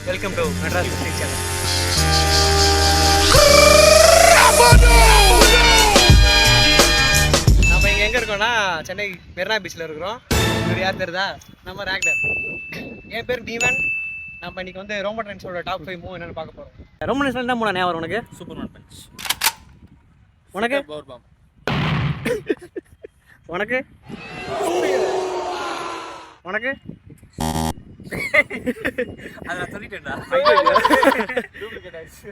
Welcome to Madras music channel. நம்ம இங்கே எங்கே இருக்கோம்னா சென்னை மெரினா பீச்சில் இருக்கிறோம். இவர் யார் தெரியுதா? நம்ம ரேக்டர். என் பேர் தீவன். நம்ம இன்னைக்கு வந்து ரோமன் ரெயின்ஸோட டாப் 5 மூவ் என்னன்னு பார்க்க போகிறோம். ரோமன் ரெயின்ஸ் என்ன மூணு ஞாபகம் உனக்கு? Superman punch. உனக்கு? Power bomb. உனக்கு? உனக்கு? அத நான் சொல்லிட்டேன்டா. டூப்ளிகேட் ஆயிடுச்சு.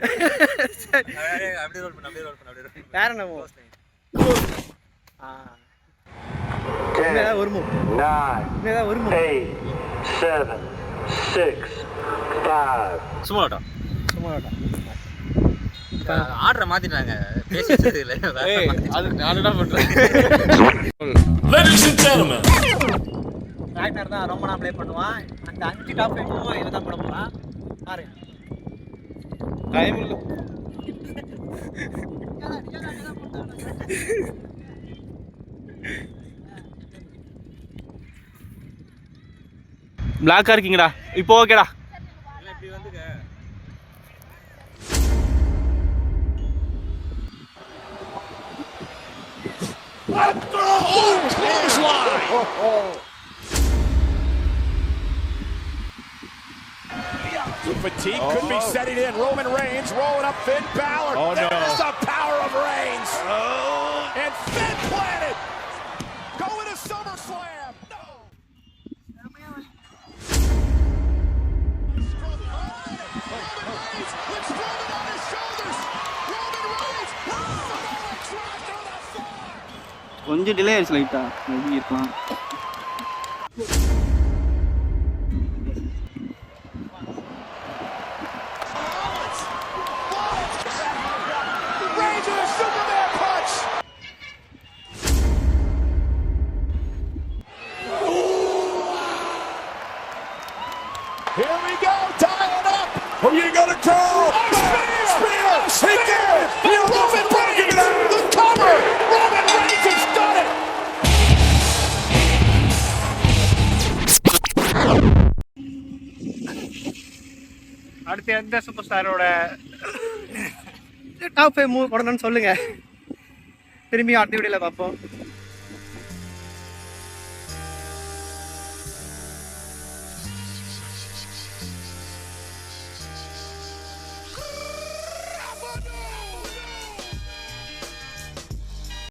அப்படியே ரோல் பண்ணு. வேற என்ன மூவ்? என்னடா ஒரு மூவ்? 9 ஒரு மூவ்? 8 7 6 5 சும்மா விட்டோம். ஆர்டரை மாத்திட்டாங்க. பேசிட்டது இல்ல. அது நான் தான் பண்றேன். Ladies and gentlemen, ரேக்டர் தான் ரொம்ப நான் ப்ளே பண்ணுவான். அந்த 5 டாப் 5 மூவ் இவன் தான் பண்ண போறான். பாரு. டைம் இல்ல. பிளாக்கா இருக்கீங்கடா. இப்போ ஓகேடா. இப்படி வந்துங்க. fatigue could be setting in. Roman Reigns rolling up Finn Balor. Oh, no. There's the power of Reigns. And Finn planted. Going to SummerSlam. No. With Strowman on his shoulders. Roman Reigns. கொஞ்சம் delay ஆயிடுச்சு லைட்டா. Maybe இருக்கலாம். Here we go, tie it up. Who you gonna call? Spear! He did it! Roman Reigns! The cover! Roman Reigns has done it! அடுத்து எந்த super ஸ்டாரோட top 5 move போடணும்னு சொல்லுங்க. திரும்பி அடுத்த வீடியோல பார்ப்போம்.